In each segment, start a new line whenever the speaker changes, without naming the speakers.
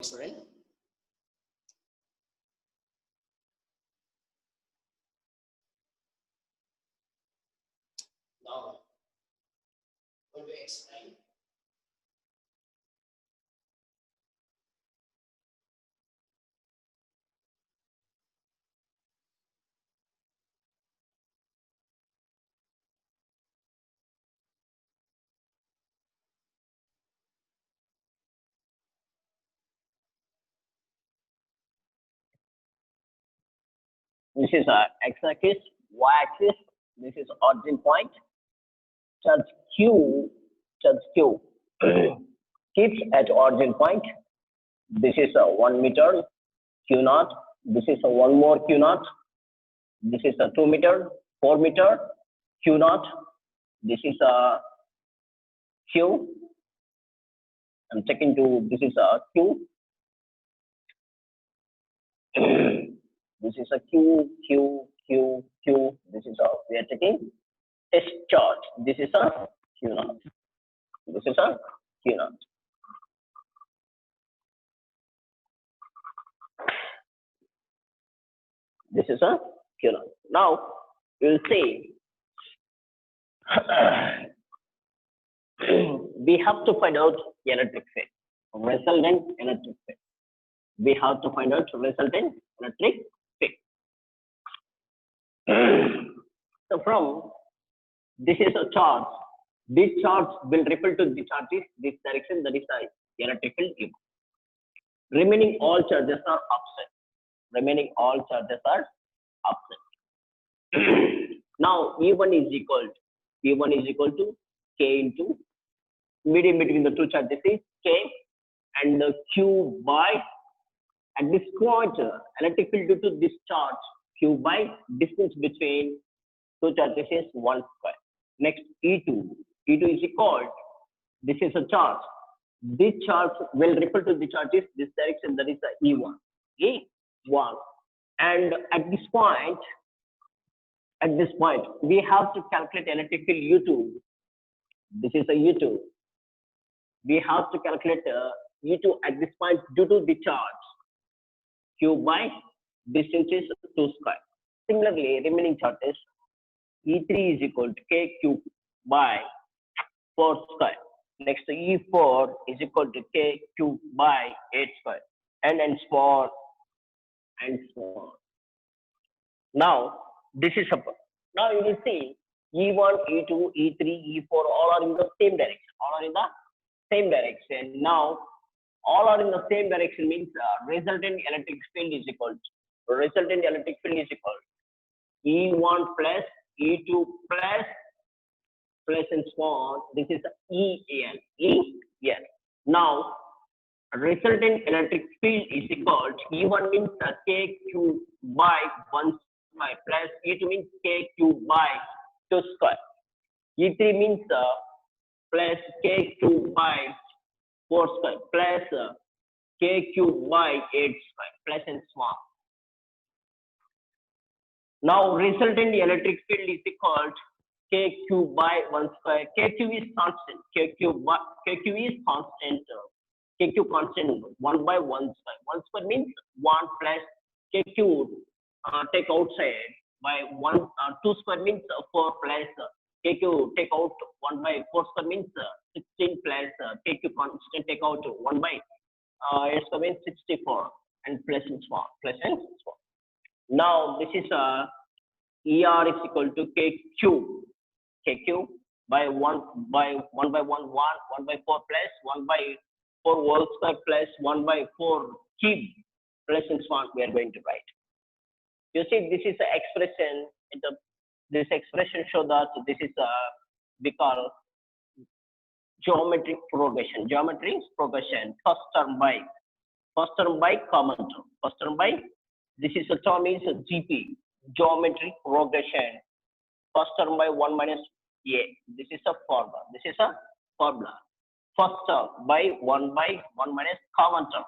Student. Now, going to explain. This is x-axis, y-axis. This is origin point. Charge Q keeps at origin point. This is 1 meter Q naught. This is one more Q naught. This is 2 meter, 4 meter Q naught. This is Q. I'm checking to this is Q. This is a Q. This is we are taking test charge. This is a Q naught. This is a Q naught. This is a Q naught. Now you'll see we have to find out electric field, resultant electric field. We have to find out resultant electric field. So from this is a charge. This charge will repel to the charges this direction, that is the electric field E. Remaining all charges are opposite. Remaining all charges are opposite. Now E1 is equal to K into medium between the two charges is K and the Q by at this point electric field due to this charge Q by distance between two charges is 1 square. Next E2 is equal, this is a charge. This charge will repel to the charges this direction, that is the E1. And at this point we have to calculate electric field U2. This is a U2. We have to calculate U2 at this point due to the charge Q by distance is 2 square. Similarly, remaining charges E3 is equal to KQ by 4 square. Next E4 is equal to KQ by 8 square. And so on. Now this is a now you will see E1, E2, E3, E4 all are in the same direction. Now all are in the same direction means resultant electric field is equal E1 plus E2 plus and so on. This is EN. Now resultant electric field is equal to E1 means KQ by 1 square plus E2 means KQ by 2 square. E3 means plus KQ by 4 square plus KQ by 8 square plus and so on. Now resultant electric field is equal to KQ by 1 square. KQ is constant. KQ constant 1 by 1 square. 1 square means 1 plus KQ take outside by 2 square means 4 plus KQ take out 1 by 4 square means 16 plus KQ constant take out 1 by 8 square means 64 and plus and so on. Now this is ER is equal to KQ by 1 by 1 by 4 plus 1 by 4 whole square plus 1 by 4 cube plus and so on. We are going to write. You see, this is the expression. This expression show that this is we call geometric progression. First term by common term. First term by this is a term is GP. Geometric progression. First term by 1 minus A. This is a formula. First term by 1 minus common term.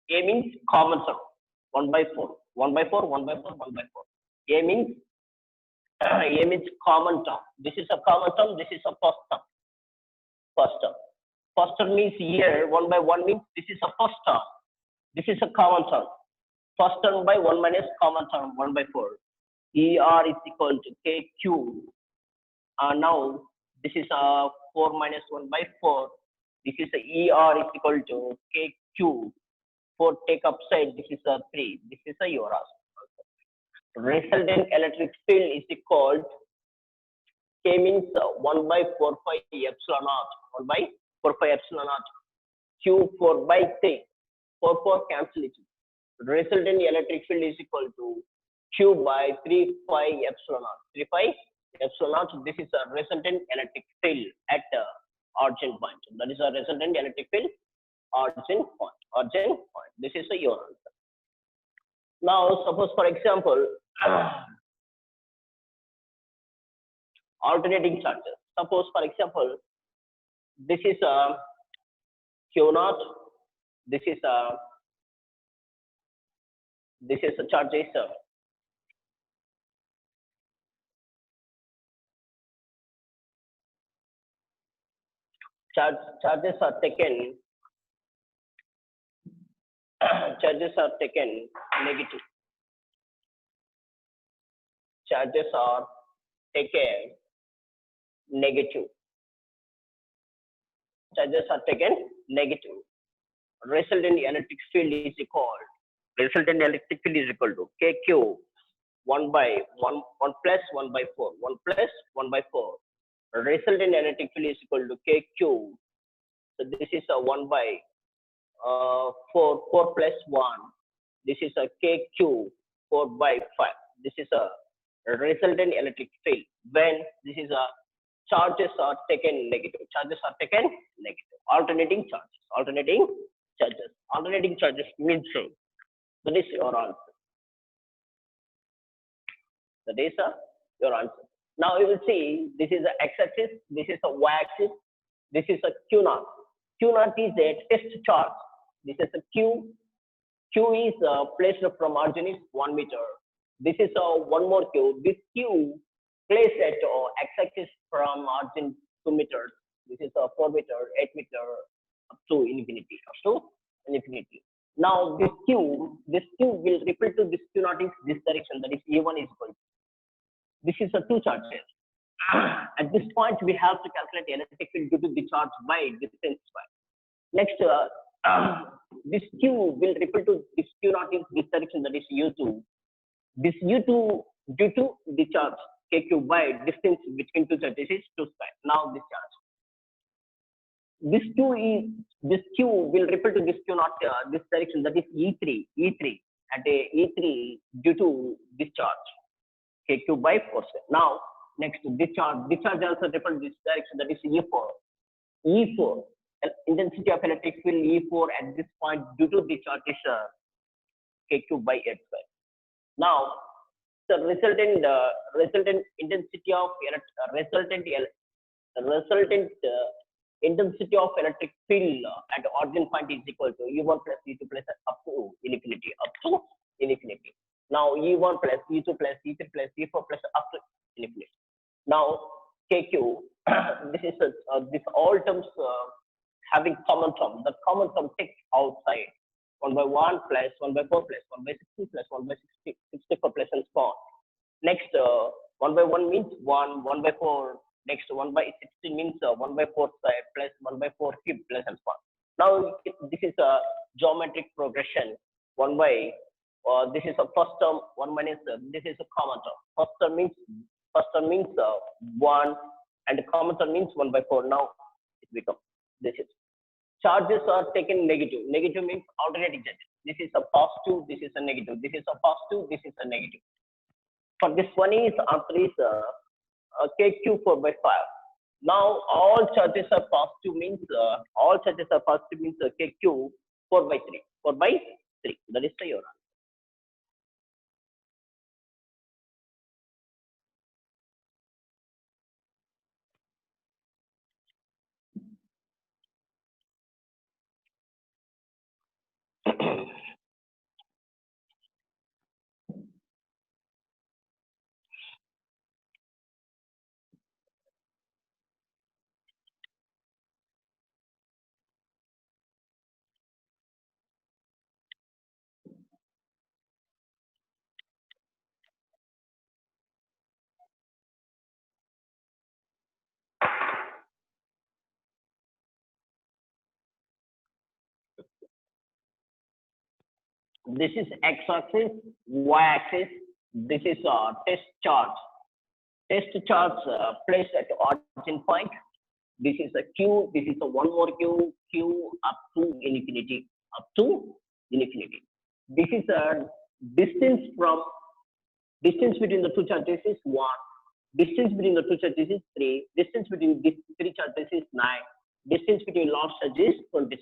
A means common term. 1 by 4. A means common term. This is a common term. This is a first term. First term means here 1 by 1 means this is a first term. This is a common term. First term by 1 minus common term 1 by 4. ER is equal to KQ. Now this is 4 minus 1 by 4. This is ER is equal to KQ. 4 take upside. This is 3. This is your answer. Resultant electric field is equal. K means 1 by 4 pi epsilon naught. 1 by 4 pi epsilon naught. Q 4 by 3. 4 cancel it. Resultant electric field is equal to Q by 3 pi epsilon naught. 3 pi epsilon naught. This is a resultant electric field at origin point. That is a resultant electric field origin point. Origin point. This is your answer. Now, suppose for example, alternating charges. Suppose for example, this is a Q naught. This is a charge is charges are taken charges are taken negative. Charges are taken negative. Charges are taken negative. Resultant electric field is equal. Resultant electric field is equal to KQ 1 by 1 plus 1 by 4. 1 plus 1 by 4. Resultant electric field is equal to KQ. So this is a 1 by 4 plus 1. This is a KQ 4 by 5. This is a resultant electric field when this is a charges are taken negative. Charges are taken negative. Alternating charges. Alternating charges. Alternating charges means that is your answer. That is your answer. Now you will see this is a x-axis. This is a y-axis. This is a Q naught. Q naught is a test charge. This is a Q. Q is placed from origin is 1 meter. This is one more Q. This Q placed at x-axis from origin 2 meters. This is 4 meter, 8 meter, up to infinity. Up to infinity. Now this Q will repel to this Q naught is this direction. That is E1 is equal. This is a 2 charges. At this point, we have to calculate electric field due to the charge by distance by. Next, this Q will repel to this Q naught in this direction, that is U2. This U2 due to the charge KQ by distance between two charges is 2 square. Now this charge. This Q will repel to this Q naught this direction, that is E3 at a E3 due to this charge KQ by 4 square. Now next this charge also repel this direction, that is E4 intensity of electric field E4 at this point due to the charge is KQ by 8 square. Now the resultant intensity of intensity of electric field at origin point is equal to E1 plus E2 plus up to infinity. Now E1 plus E2 plus E3 plus E4 plus up to infinity. Now KQ, this is this all terms having common term. The common term takes outside 1 by 1 plus 1 by 4 plus 1 by 60 plus 1 by 64 plus and so on. Next 1 by 1 means 1 by 4. Next 1 by 60 means 1 by 4 square plus 1 by 4 cube plus and so on. Now this is a geometric progression. 1 by this is a first term 1 minus this is a common term. First term means 1 and the common term means 1 by 4. Now it becomes this is charges are taken negative. Negative means alternating charges. This is a positive. This is a negative. This is a positive. This is a negative. For this one is answer is KQ 4 by 5. Now all charges are positive means KQ 4 by 3. 4 by 3. That is your answer. This is x-axis, y-axis. This is test charge. Test charge placed at origin point. This is a q. This is a one more q up to infinity. Up to infinity. This is a distance from distance between the two charges is 1. Distance between the two charges is 3. Distance between these three charges is 9. Distance between large charges is 27.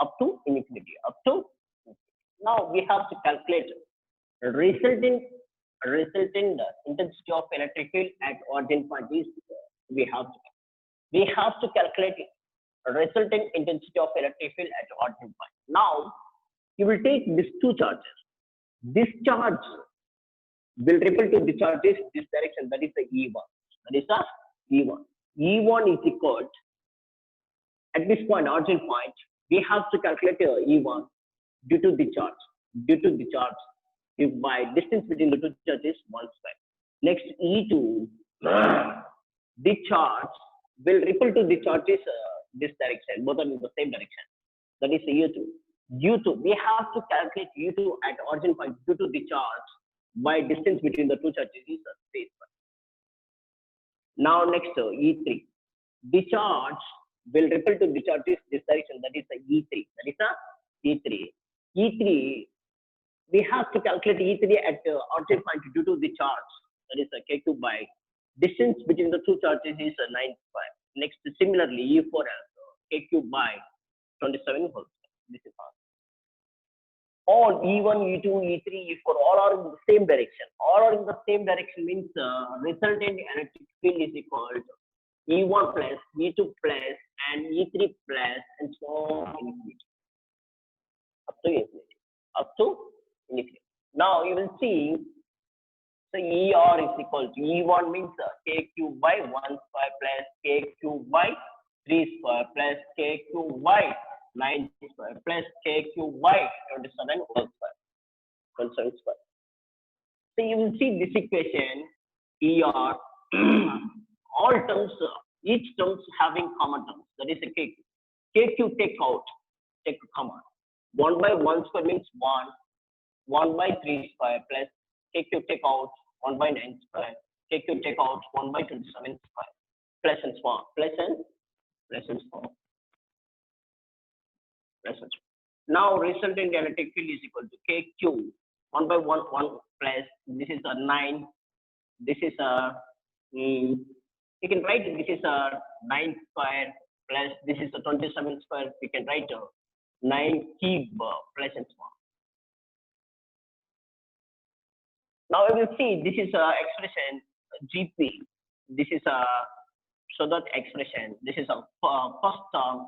Up to infinity. Up to now we have to calculate resultant intensity of electric field at origin point is we have to calculate resultant intensity of electric field at origin point. Now you will take these two charges. This charge will repel to the charges this direction, that is the E1. That is the E1. E1 is equal at this point, origin point, we have to calculate E1 due to the charge. Due to the charge, if by distance between the two charges 1 square. Next E2, the charge will repel to the charges this direction, both are in the same direction. That is U2. U2, we have to calculate U2 at origin point due to the charge by distance between the two charges is space. Now next E3, the charge will repel to the charges this direction, that is E3. That is E3. E3, we have to calculate E3 at origin point due to the charge, that is K2 by distance between the two charges is 9 square. Next, similarly, E4 as K3 by 27 whole square. This is all E1, E2, E3, E4, all are in the same direction. All are in the same direction means resultant electric field is equal to E1 plus, E2 plus, and E3 plus, and so on infinity. Up to infinity. Up to infinity. Now you will see, so ER is equal to E1 means K cube by 1 square plus K cube by 3 square plus K cube by 9 square plus K cube by 27 whole square. 27 square. So you will see this equation ER, all terms, each terms having common terms. That is a K. K cube take out, take a common. 1 by 1 square means 1. 1 by 3 square plus K cube take out 1 by 9 square. K cube take out 1 by 27 square. Plus and so on. Plus and so on. Plus and so on. Now resultant electric field is equal to K cube 1 by 1 plus this is a 9. This is a you can write this is a 9 square plus this is a 27 square. We can write 9 cube plus and so on. Now we will see this is a expression GP. This is a so that expression. This is a first term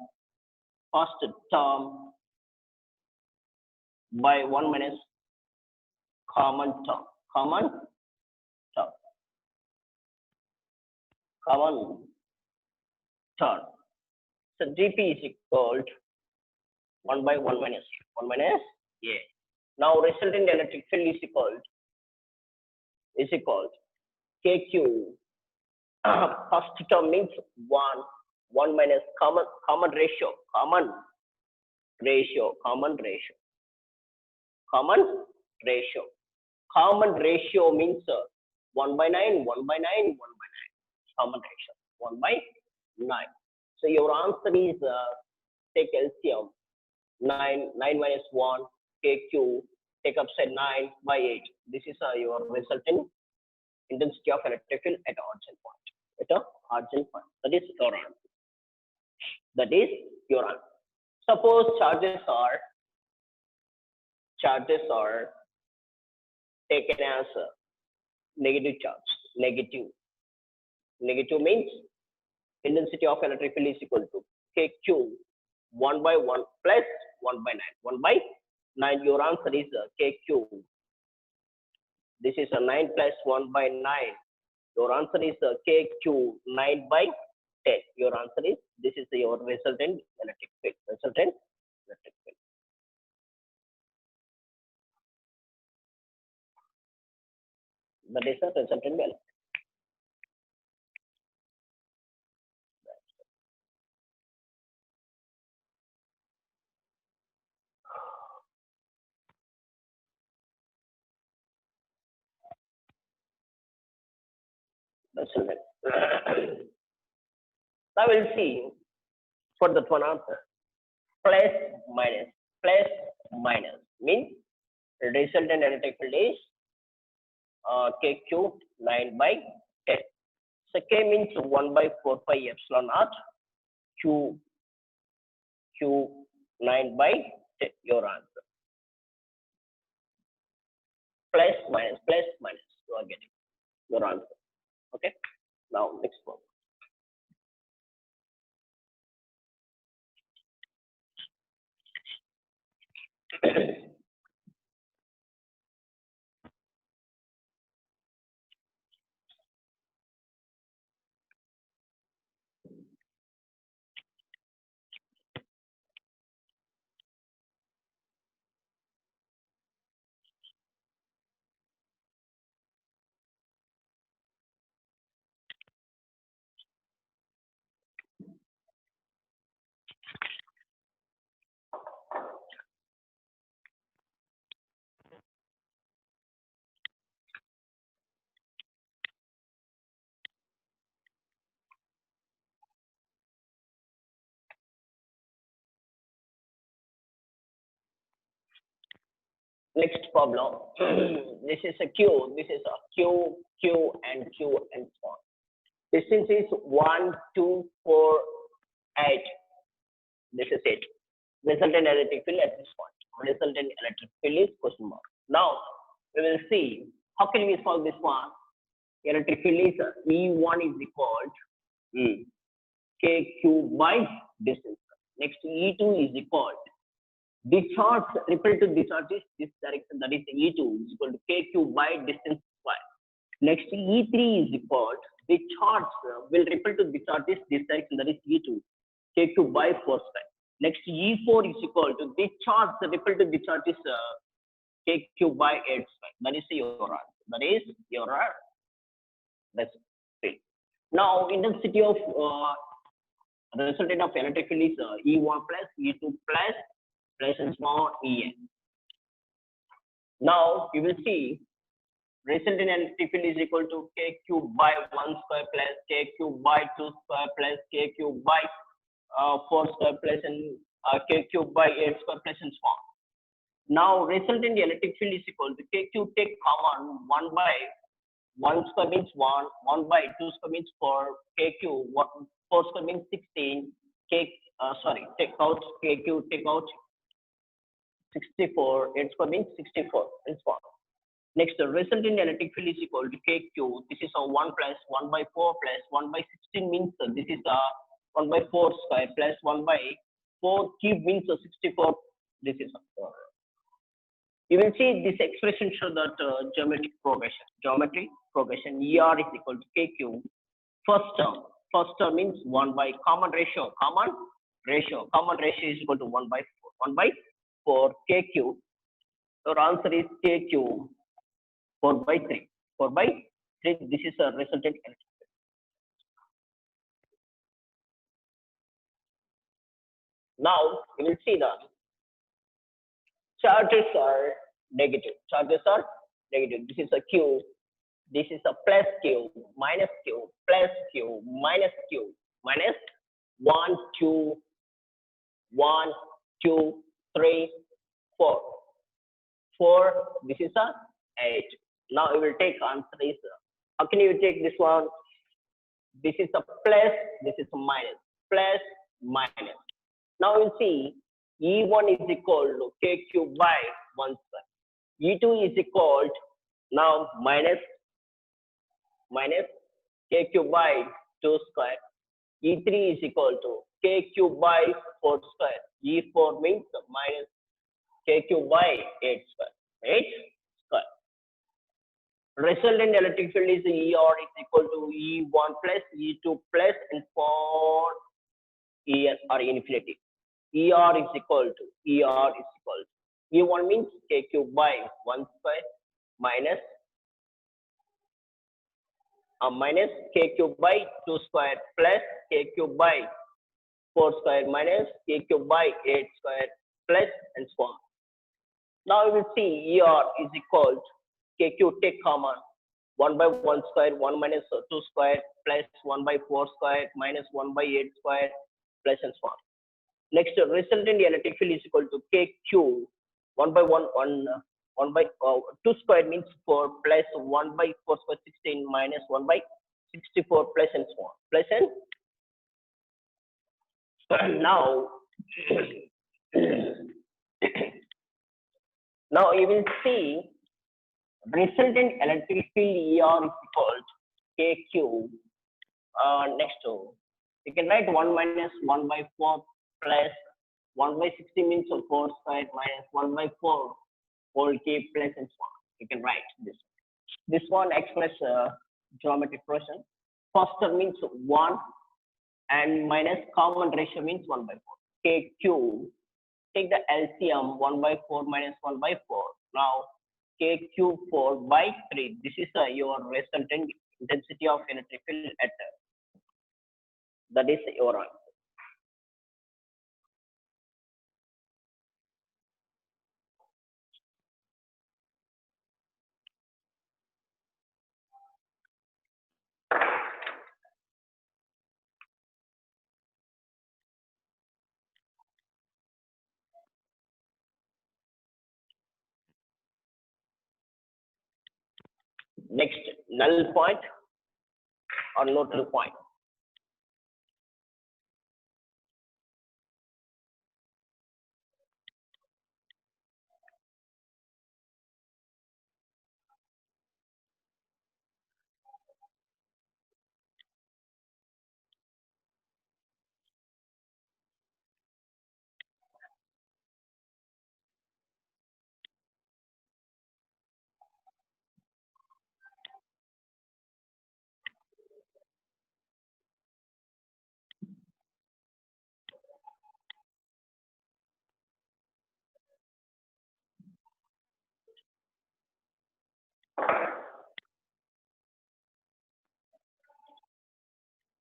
by 1 minus common term. So GP is equal to 1 by 1 minus A. Now resultant electric field is equal to KQ. First term means 1 minus common ratio means 1 by 9 common ratio 1 by 9. So your answer is take LCM 9 minus 1 KQ, take upside 9 by 8. This is your resultant intensity of electric field at origin point. That is your answer. Suppose charges are taken as negative charge. Negative means intensity of electric field is equal to KQ 1 by 1 plus 1 by 9. 1 by 9. Your answer is KQ. This is a 9 plus 1 by 9. Your answer is KQ 9 by 10. Your answer is this is your resultant electric field. That is a resultant electric. children. Now we'll see for that one answer. Plus minus. Plus minus means resultant electric field is K cubed 9 by 10. So K means 1 by 4 pi epsilon naught Q 9 by 10. Your answer. Plus minus. You are getting your answer. Okay. Now next one. Next problem. This is a Q. This is a Q, and so on. Distance is 1, 2, 4, 8. This is it. Resultant electric field at this point. Resultant electric field is question mark. Now we will see how can we solve this one. Electric field is E1 is equal to KQ by distance. Next E2 is equal to discharge repel to discharge is this direction, that is E2 is equal to KQ by distance square. Next E3 is equal to discharge will repel to discharge is this direction, that is E2 KQ by 4 square. Next E4 is equal to discharge repel to discharge is KQ by 8 square. That is your answer. That is your answer. Now intensity of resultant of electric field is E1 plus E2 plus and small En. Now you will see resultant electric field is equal to K cube by 1 square plus K cube by 2 square plus K cube by 4 square plus and K cube by 8 square plus and so on. Now resultant electric field is equal to K cube take common 1 by 1 square means 1 by 2 square means 4, K cube 4 square means 16, take out K cube, take out 64, 8 square means 64 and so on. Next, the resultant electric field is equal to KQ. This is a 1 plus 1 by 4 plus 1 by 16 means this is a 1 by 4 square plus 1 by 4 cube means 64. This is a 4. You will see this expression show that geometric progression. ER is equal to KQ. First term means 1 by common ratio is equal to 1 by 4. 1 by 4 KQ. Your answer is KQ 4 by 3. 4 by 3. This is a resultant electric field. Now you will see that charges are negative. This is a Q. This is a plus Q, minus Q, plus Q, minus Q, minus 1, 2, 1, 2, 3, 4. 4. This is a 8. Now you will take answer is how can you take this one? This is a plus, this is a minus, plus, minus. Now you see E1 is equal to KQ by 1 square. E2 is equal to now minus KQ by 2 square. E3 is equal to KQ by 4 square. E4 means minus KQ by 8 square. 8 square. Resultant electric field is ER is equal to E1 plus E2 plus and for En or infinity. ER is equal to E1 means KQ by 1 square minus KQ by 2 square plus KQ by 4 square minus KQ by 8 square plus and so on. Now you will see ER is equal to KQ take common 1 by 1 square, 1 minus 2 square, plus 1 by 4 square, minus 1 by 8 square, plus and so on. Next, resultant electric field is equal to KQ, 1 by 1 by 2 square means 4, plus 1 by 4 square 16, minus 1 by 64, plus and so on. Plus and now, now you will see resultant electric field ER is equal to KQ. Next to, you can write 1 minus 1 by 4 plus 1 by 60 means 4 square minus 1 by 4 whole cube plus and so on. You can write this. This one express geometric progression. First term means 1 and minus common ratio means 1 by 4. KQ, take the LCM 1 by 4 minus 1 by 4. Now KQ 4 by 3. This is your resultant intensity of electric field at that is your answer. Next, null point or neutral point.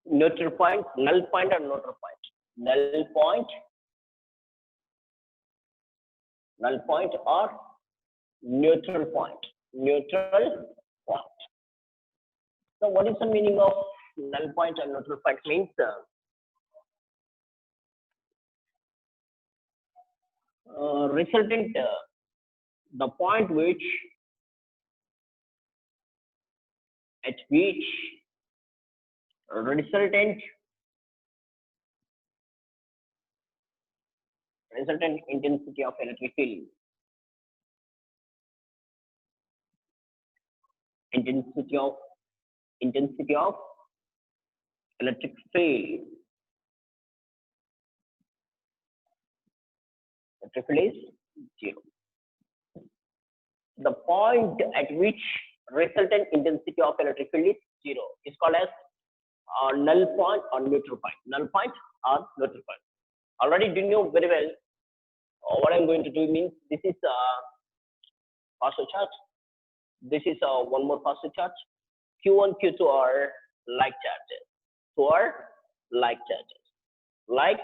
Neutral point, null point or neutral point. Null point or neutral point. Neutral point. So what is the meaning of null point and neutral point? Means resultant, the point at which resultant intensity of electric field, intensity of electric field, electric field is 0. The point at which resultant intensity of electric field is 0 is called as null point or neutral point. Null point or neutral point. Already do you know very well what I'm going to do means this is positive charge. This is one more positive charge. Q1, Q2 are like charges. 2 are like charges. Like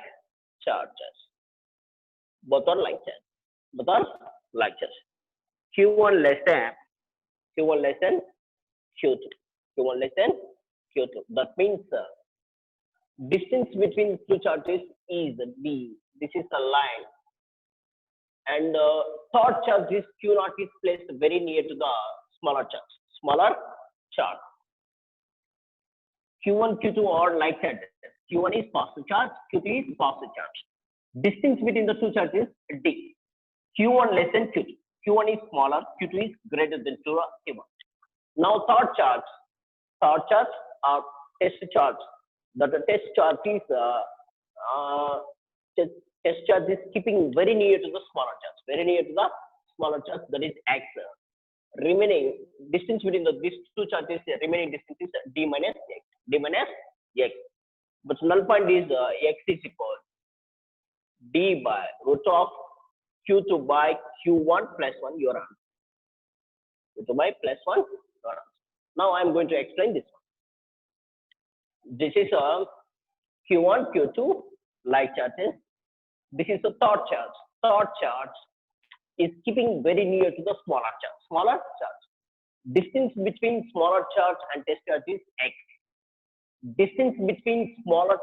charges. Both are like charges. Both are like charges. Q1 less than Q2. Q1 less than Q2. That means distance between two charges is D. This is the line. And third charge is Q0 is placed very near to the smaller charge. Q1, Q2 are like charges. Q1 is positive charge, Q2 is positive charge. Distance between the two charges is D. Q1 less than Q2. Q1 is smaller, Q2 is greater than Q1. Now third charge or test charge. The test charge is keeping very near to the smaller charge. That is X. Remaining distance between these two charges, remaining distance is D minus X. But null point is X is equal D by root of Q2 by Q1 plus 1 your answer. Q2 by plus 1 your answer. Now I am going to explain this one. This is a Q1, Q2 like charges. This is the third charge. Third charge is keeping very near to the smaller charge. Distance between smaller charge and test charge is x. Distance between smaller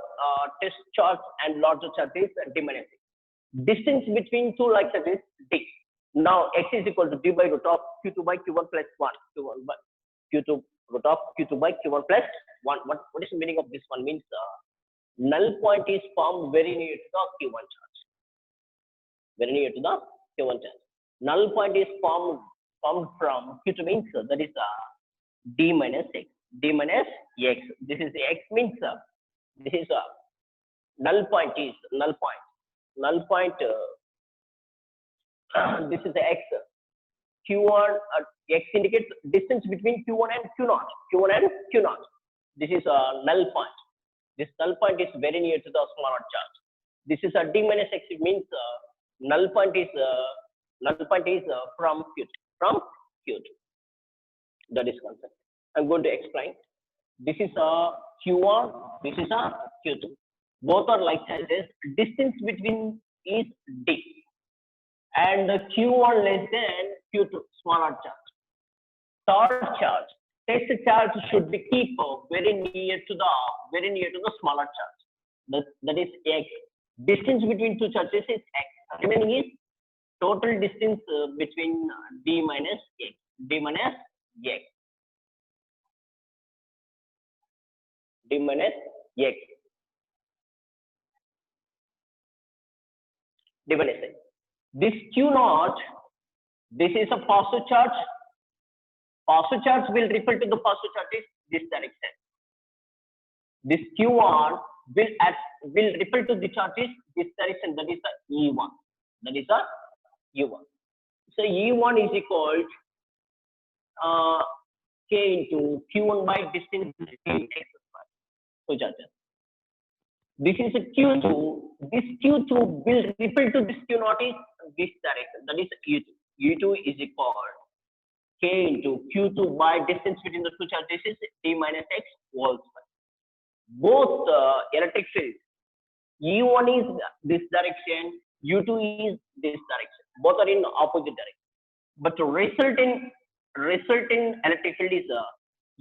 test charge and larger charge is d minus x. Distance between two like charges is d. Now x is equal to d by root of q2 by q1 plus 1. q1 by q2 root of q2 by q1 plus 1. What is the meaning of this one? Means null point is formed very near to the q1 charge. Very near to the q1 charge. Null point is formed from q2 means that is d minus x. D minus x. This is x means this is null point is null point. Null point. This is x. Q1 x indicates distance between q1 and q0. Q1 and q0. This is a null point. This null point is very near to the smaller charge. This is a d minus x. It means null point is from q2. From q2. That is concept. I'm going to explain. This is a q1. This is a q2. Both are like charges. Distance between is d. And the q1 less than q2, smaller charge. Third charge, test charge should be keep very near to the smaller charge. That is x. Distance between two charges is x. Remaining is total distance between d minus x. D minus x. D minus x. D minus x. This q0, this is a positive charge. Positive charge will repel to the positive charge is this direction. This q1 will repel to the charge is this direction. That is the e1. That is the e1. So e1 is equal k into q1 by distance between x square. Two charges. This is a q2. This q2 will repel to this q0 is this direction. That is u2. u2 is equal k into q2 by distance between the two charges is d minus x whole square. Both electric fields, e1 is this direction, u2 is this direction. Both are in opposite direction. But the resulting electric field is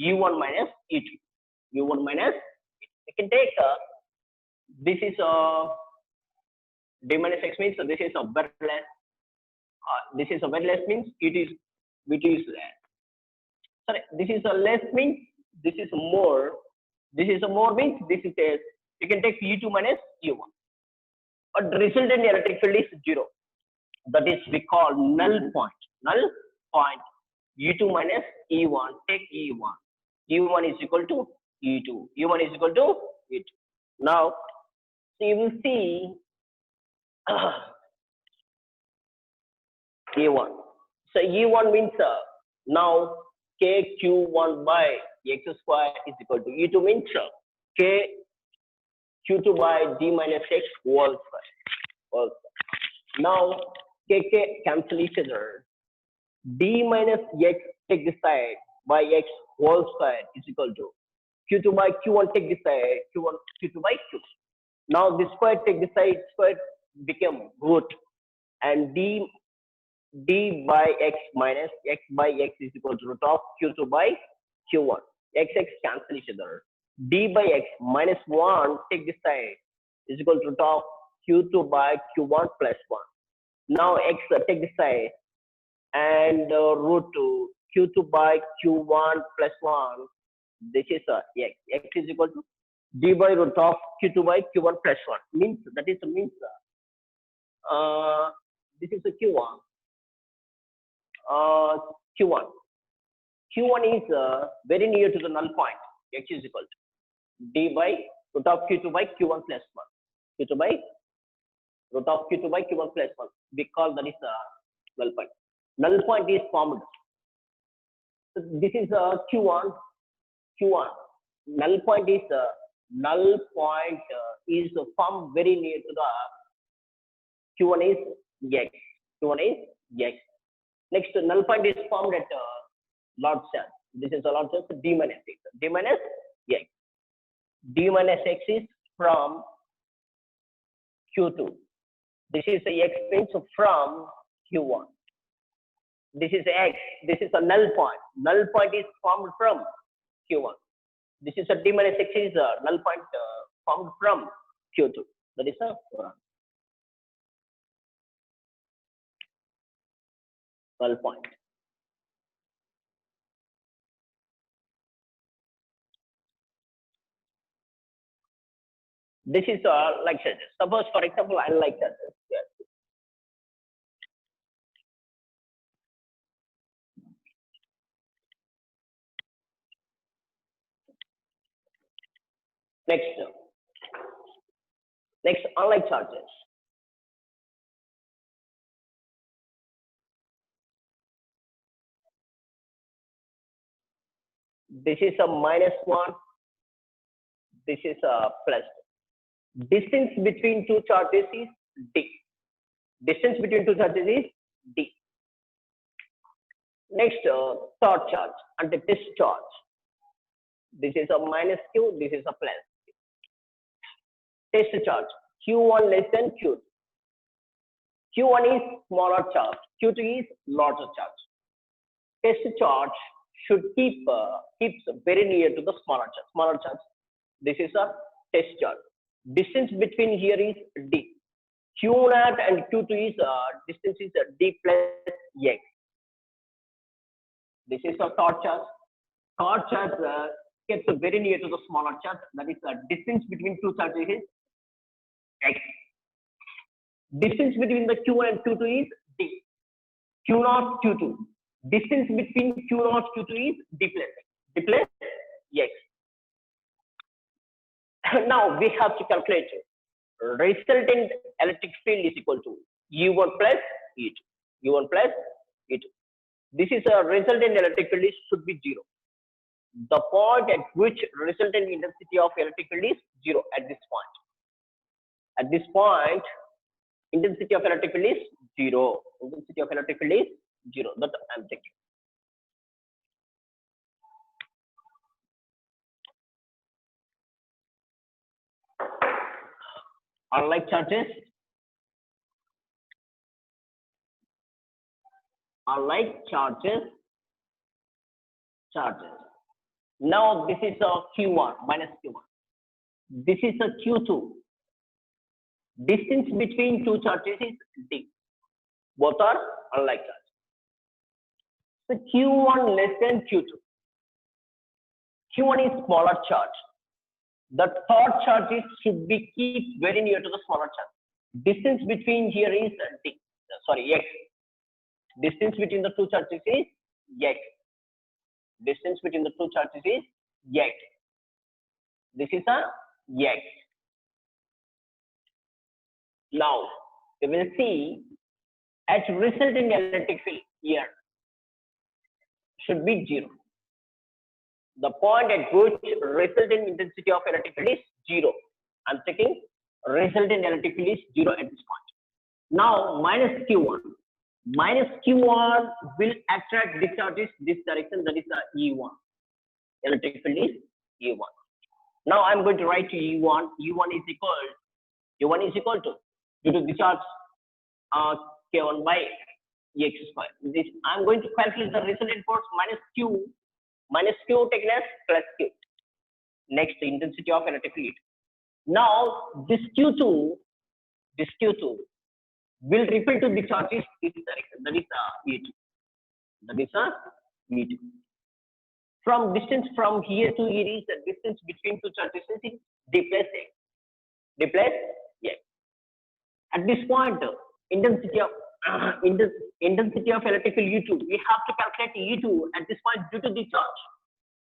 u1 minus e2. u1 minus. You can take this is d minus x means this is a very less. This is a very less means it is less. Sorry, this is a less means this is more. This is a more means this is a. You can take u2 minus u1. But the resultant electric field is 0. That is we call null point. Null point. u2 minus e1. Take e1. e1 is equal to e2. e1 is equal to e2. Now, so you will see e1. So e1 means now k q1 by x square is equal to e2 means k q2 by d minus x whole square. Now k cancel each other. D minus x take this side by x whole square is equal to q2 by q1 take this side q2 by q. Now this square take this side square become root and d by x minus x by x is equal to root of q2 by q1. X cancel each other. D by x minus 1 take this side is equal to root of q2 by q1 plus 1. Now x take this side and root to q2 by q1 plus 1. This is x. X is equal to d by root of q2 by q1 plus 1. Means that is means this is a q1. Q1 is very near to the null point. X is equal to d by root of q2 by q1 plus 1. q2 by root of q2 by q1 plus 1. We call that is null point. Null point is formed. So this is q1. Null point is formed very near to the q1 is x. q1 is x. Next, null point is formed at large charge. This is a large charge, d minus x. D minus x. D minus x is from q2. This is the x means from q1. This is X. This is a null point. Null point is formed from Q1. This is a D minus X is a null point formed from Q2. That is a null point. This is like such. Suppose, for example, I like that. Yes. Next, unlike charges. This is a -1. This is a plus. Distance between two charges is D. Distance between two charges is D. Next, third charge and the test charge. This is a -Q. This is a plus. Test charge. Q1 less than Q2. Q1 is smaller charge. Q2 is larger charge. Test charge should keeps very near to the smaller charge. Smaller charge. This is a test charge. Distance between here is D. Q0 and Q2 is distance is D plus X. This is a third charge. Third charge gets very near to the smaller charge. That is the distance between two charges is X. Distance between the Q1 and Q2 is D. Q0, Q2. Distance between Q0, Q2 is D plus X. D plus X. Now we have to calculate resultant electric field is equal to U1 plus E2. U1 plus E2. This is a resultant electric field should be 0. The point at which resultant intensity of electric field is 0 at this point. At this point, intensity of electric field is 0. Intensity of electric field is 0. That I'm thinking. Unlike charges, Now this is a Q1 minus Q1. This is a Q2. Distance between two charges is D. Both are unlike charges. So Q1 less than Q2. Q1 is smaller charge. The third charge should be keep very near to the smaller charge. Distance between here is D. Sorry, X. Distance between the two charges is X. Distance between the two charges is X. This is a X. Now we will see at resulting electric field here should be 0. The point at which resultant intensity of electric field is 0. I'm checking resultant electric field is 0 at this point. Now minus Q1. Minus Q1 will attract discharges this direction, that is the E1. Electric field is E1. Now I'm going to write to E1. E1 is equal to due to discharge K1 by X square. This I'm going to calculate the resultant force minus Q taken as plus Q. Next, the intensity of electric field. Now this Q2 will repel to the charges this direction. That is E2. That is E2. From distance from here to here is the distance between two charges is D plus X. D plus X. At this point, intensity of electric field U2. We have to calculate E2 at this point due to the charge.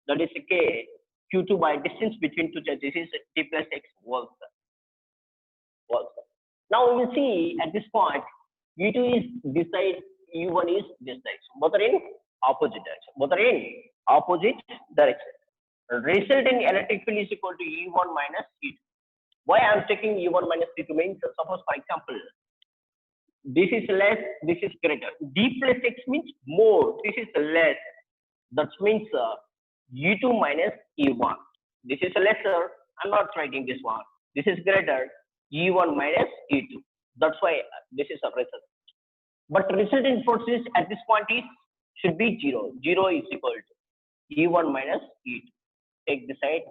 That is K Q2 by distance between two charges is D plus X whole square. Now we will see at this point U2 is this side, U1 is this side. So both are in opposite direction. Resultant electric field is equal to E1 minus E2. Why I am taking E1 minus E2 means, suppose for example, this is less, this is greater. D plus X means more, this is less. That means U2 minus E1. This is lesser, I'm not writing this one. This is greater, E1 minus E2. That's why this is a result. But resultant forces at this point is should be 0. 0 is equal to E1 minus E2. Take the side.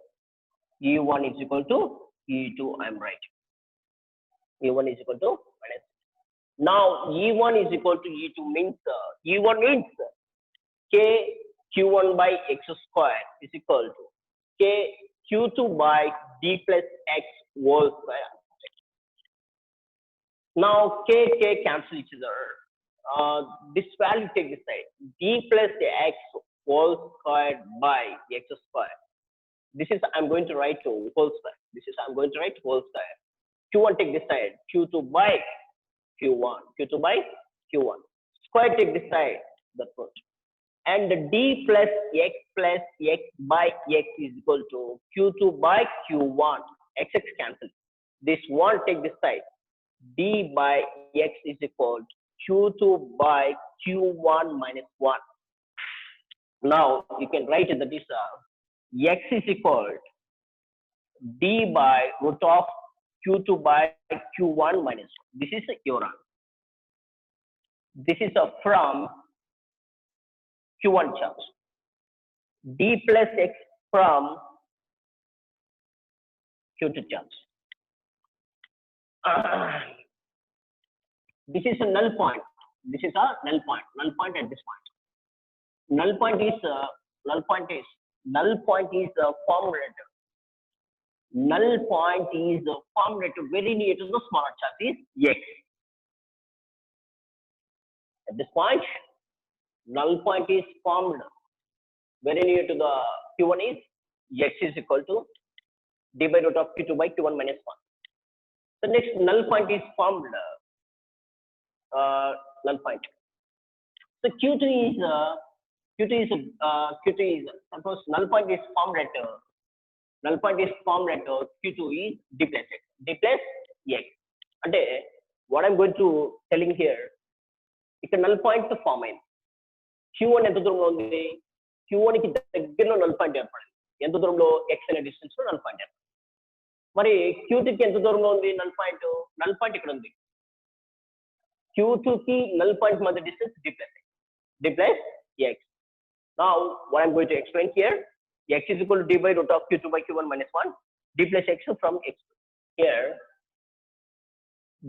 E1 is equal to E2. I'm right. E1 is equal to minus. Now E1 is equal to E2 means E1 means K Q1 by X square is equal to K Q2 by D plus X whole square. Now K cancel each other. This value take this side. D plus X whole square by X square. This is I'm going to write to whole square. This is I'm going to write whole square. Q1 take this side. Q2 by Q1. Q2 by Q1. Square take this side. That's what. And D plus X by X is equal to Q2 by Q1. X cancel. This one take this side. D by X is equal to Q2 by Q1 minus 1. Now you can write that this X is equal to D by root of Q2 by Q1 minus 1. This is your answer. This is from Q1 terms. D plus X from Q2 terms. This is a null point. This is a null point. Null point at this point. Null point is a formulator. Null point is a formulator very near to the smaller charge is X. At this point, null point is formed very near to the Q1 is X is equal to D by root of Q2 by Q1 minus 1. The next null point is formed. Null point. So Q2 is suppose null point is formed at Q2 is D plus X. D plus X. And what I'm going to telling here, it's a null point to form in. Q1 ఎంత దూరంలో ఉంది Q1 కి దగ్గరలో null point ఏర్పడింది ఎంత దూరంలో x అనే distance లో null point ఏర్పడింది మరి Q2 కి ఎంత దూరంలో ఉంది null point ఇక్కడ ఉంది Q2 కి null point మధ్య distance d plus x. Now what I'm going to explain here, x is equal to d by root of Q2 by Q1 minus 1 d plus x from x. Here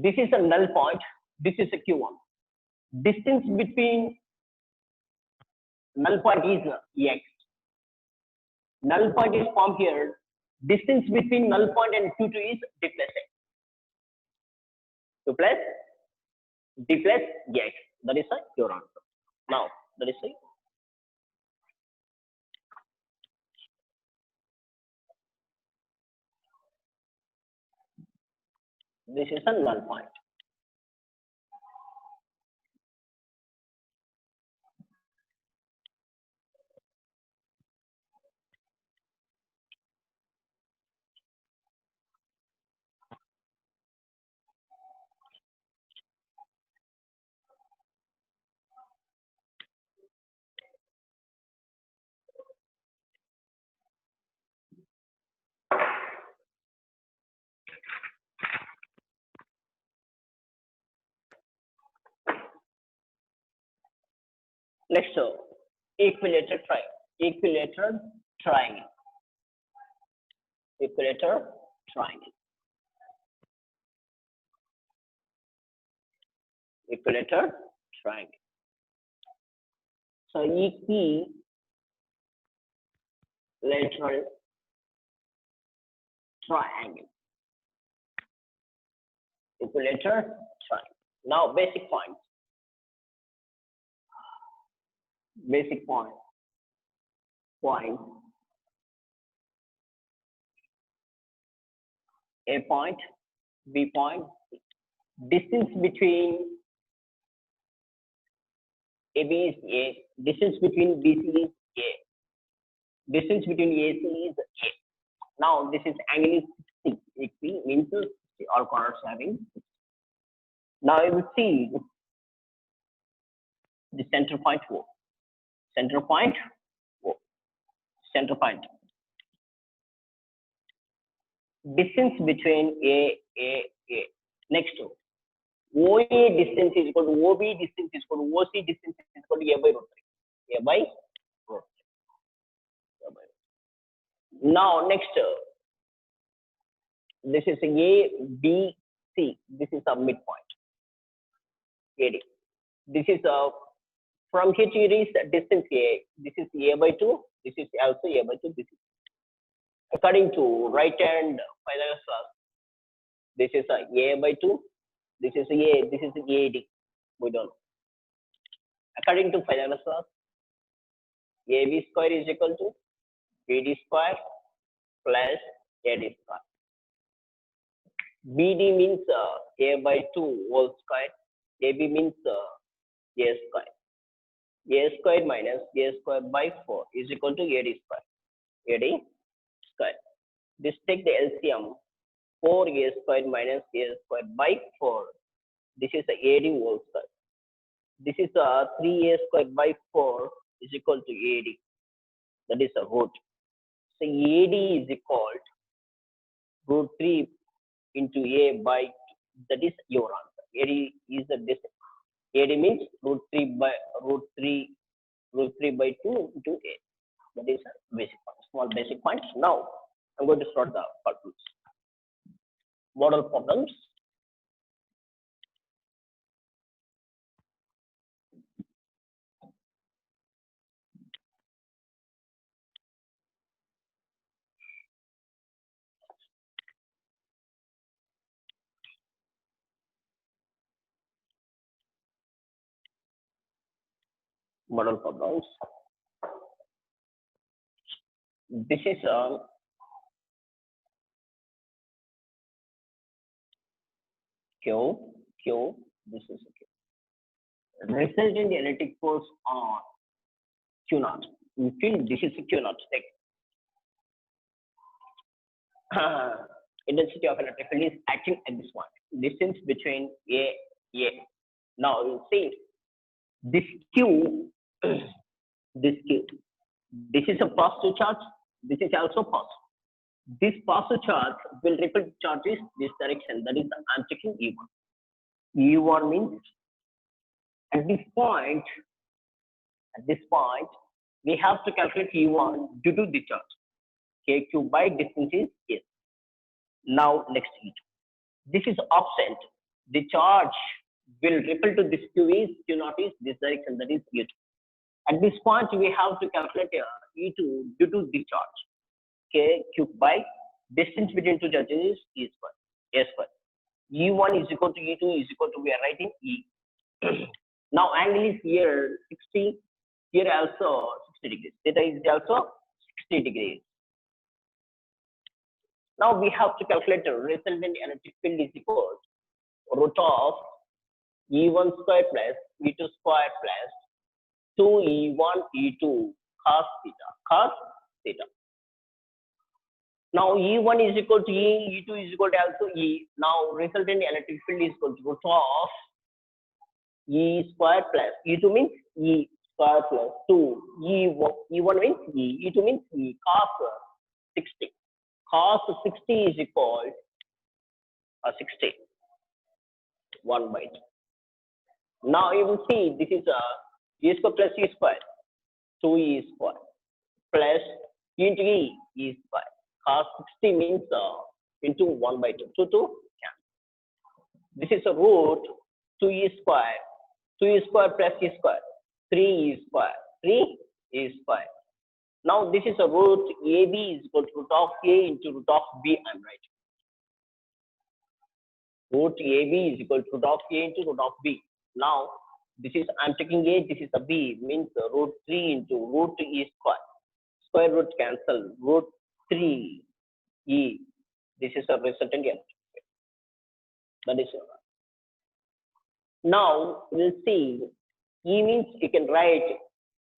this is a null point, this is a Q1. Distance between null point is x. Null point is formed here. Distance between null point and Q2 is d plus x. 2 plus d plus x. That is your answer. Now that is this is a null point. Next, equilateral triangle. Equilateral triangle. Equilateral triangle. So equilateral triangle. Equilateral triangle. Now basic points. Basic point. A point, B point. Distance between AB is A. Distance between BC is A. Distance between AC is A. Now this is angle is 60. Means all corners having 60. Now you will see the center point O. Center point O. Center point. Distance between A. Next to OA distance is equal to OB distance is equal to OC distance is equal to A by root 3. A by root 3. A by root. Now next, this is A, B, C. This is a midpoint. AD. This is from here to reach the distance A. This is A by 2. This is also A by 2. This is according to right hand Pythagoras law. This is A by 2. This is A. This is AD. We don't know. According to Pythagoras law, AB square is equal to BD square plus AD square. BD means A by 2 whole square. AB means A square. A square minus A square by 4 is equal to AD square. AD square. This take the LCM. 4A square minus A square by 4. This is the AD whole square. This is 3A square by 4 is equal to AD. That is a root. So AD is equal to root 3 into A by 2. That is your answer. AD is the distance. AD means root 3 by 2 into A. That is a basic point. Small basic points. Now I'm going to start the calculus. Model problems. Model problems. This is Q. This is Q. Resultant electric force on Q naught. You feel this is Q naught. Intensity of electric field is acting at this point. Distance between A. Now you see this Q. This is a positive charge. This is also positive. This positive charge will repel charges this direction. That is, I'm checking E1. E1 means at this point, we have to calculate E1 due to the charge. KQ by distance is S. Now next E2. This is absent. The charge will repel to this Q is Q naught is this direction. That is E2. At this point, we have to calculate E2 due to the charge. K cube by distance between two charges is E square, A square. E1 is equal to E2 is equal to, we are writing E. Now angle is here 60, here also 60 degrees. Theta is also 60 degrees. Now we have to calculate the resultant electric field is equal to root of E1 square plus E2 square plus 2E1 E2 cos theta. Now E1 is equal to E, E2 is equal to also E. Now resultant electric field is equal to root of E square plus E2 means E square plus 2 E1 means E, E2 means E cos 60. Cos 60 is equal to 60. 1 by 2. Now you will see this is E square plus E square, 2E square plus E into E square. Cos 60 means into 1 by 2. 2 cancel. This is a root 2E square. 2E square plus E square. 3E square. 3E square. Now this is a root AB is equal to root of A into root of B. I'm writing. Root AB is equal to root of A into root of B. Now this is, I'm taking A, this is a B, means root 3 into root E square. Square root cancel. Root 3 E. This is a resultant electric field. That is now we'll see. E means you can write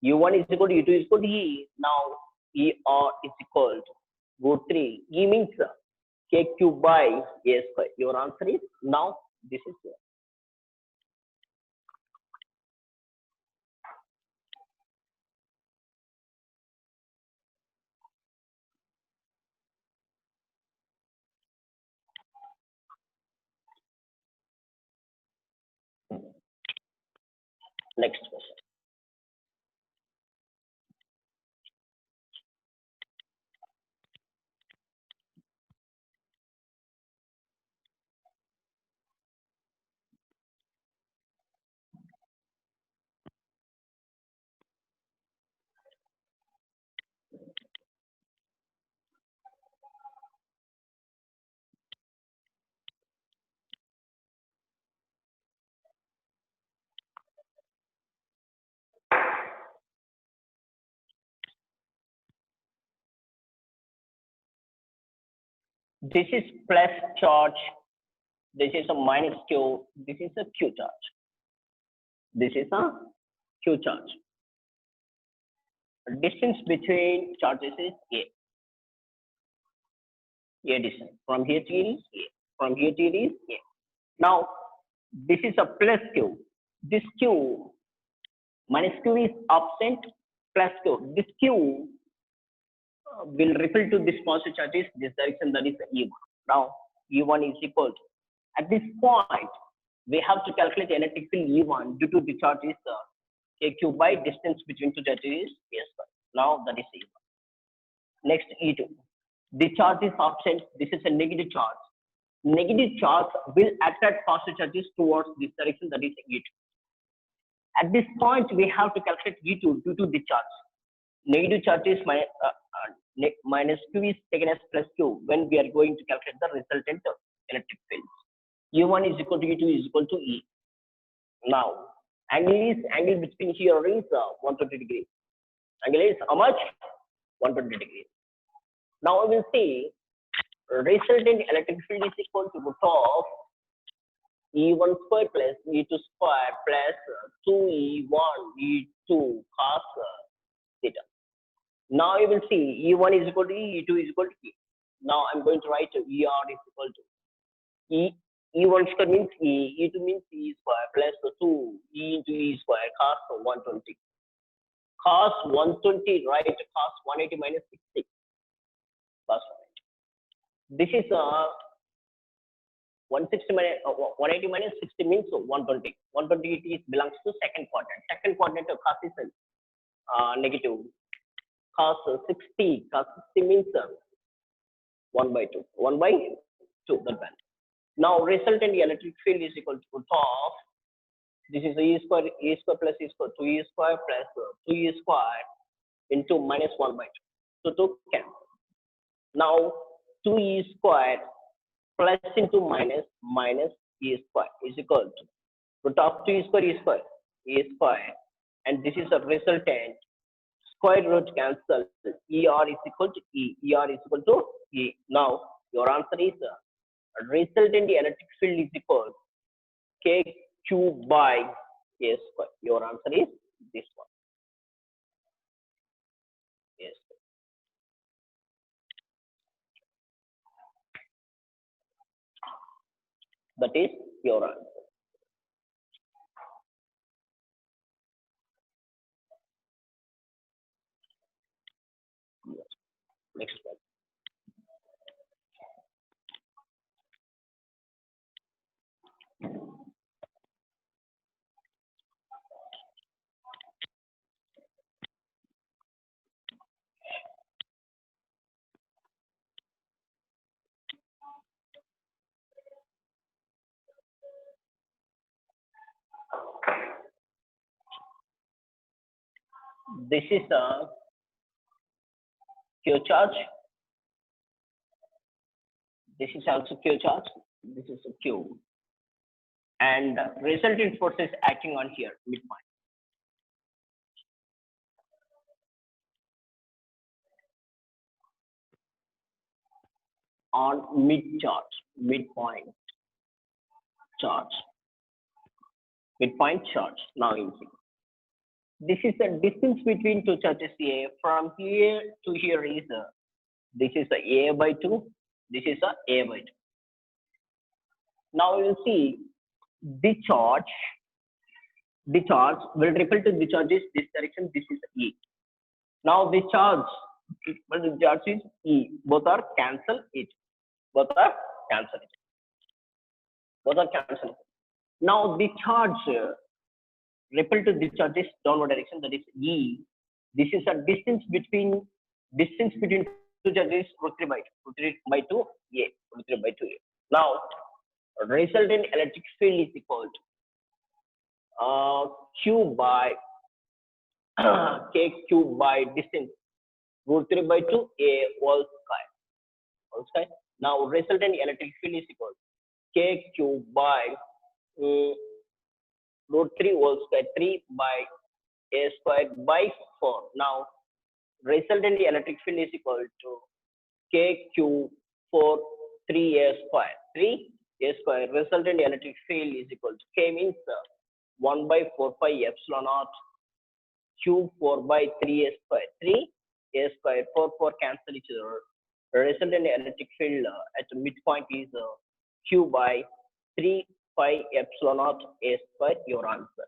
U1 is equal to U2 is equal to E. Now E R is equal to root 3. E means K cube by A square. Your answer is now this is here. Next question. This is plus charge. This is a minus Q. This is a Q charge. This is a Q charge. Distance between charges is A. A distance. From here to here is A. From here to here is A. Now, this is a plus Q. This Q minus Q is absent, plus Q. This Q will repel to this positive charges, this direction, that is E1. Now, E1 is equal to, at this point, we have to calculate electric field E1 due to the charges KQ by distance between two charges is S1. Now, that is E1. Next, E2. The charge is absent. This is a negative charge. Negative charge will attract positive charges towards this direction, that is E2. At this point, we have to calculate E2 due to the charge. Negative charge is minus Q is taken as plus Q when we are going to calculate the resultant electric field. U1 is equal to U2 is equal to E. Now, angle between here is 120 degrees. Angle is how much? 120 degrees. Now we will see resultant electric field is equal to root of E1 square plus E2 square plus 2E1 E2 cos theta. Now you will see E1 is equal to E, E2 is equal to E. Now I'm going to write ER is equal to E. E1 square means E, E2 means E square plus 2 E into E square cos 120. Cos 120, right? Cos 180 minus 60. Cos 180. This is 160 minus 180 minus 60 means 120. 120 it belongs to second quadrant. Second quadrant of cos is negative. Cos 60. Cos 60 means 1 by 2. 1 by 2. That one. Now resultant electric field is equal to root of, this is E square plus E square, 2E square plus 2E square into minus 1 by 2. So 2 cancel. Now 2E square plus into minus E square is equal to root of 2E square, E square, and this is a resultant. Square root cancel. ER is equal to E. ER is equal to E. Now your answer is resultant electric field is equal KQ by A square. Your answer is this one. Yes. That is your answer. Yes. Next one. This is a Q charge. This is also Q charge. This is a Q. And resultant force is acting on here, midpoint. On midpoint charge. Midpoint charge. Now you see. This is the distance between two charges A. From here to here is this is A by 2. This is A by 2. Now you will see the charge will repel to the charges this direction. This is E. Now the charge is E. Both are cancel it. Both are cancel it. Both are cancel. Now the charge repel to discharge is downward direction, that is E. This is a distance between two charges root 3 by 2, root 3 by 2 A, root 3 by 2 A. Now resultant electric field is equal to Q by K cube by distance root 3 by 2 A whole square. Whole square. Now resultant electric field is equal to K cube by root 3 whole square 3 by A square by 4. Now resultant electric field is equal to K cube for 3A square. 3A square. Resultant electric field is equal to K means 1 by 4 pi epsilon naught Q 4 by 3A square. 3A square 4 cancel each other. The resultant electric field at the midpoint is Q by 3 pi epsilon naught A square. Your answer.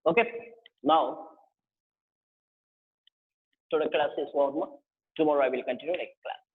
Okay. Now, so the class is over. Tomorrow I will continue next class.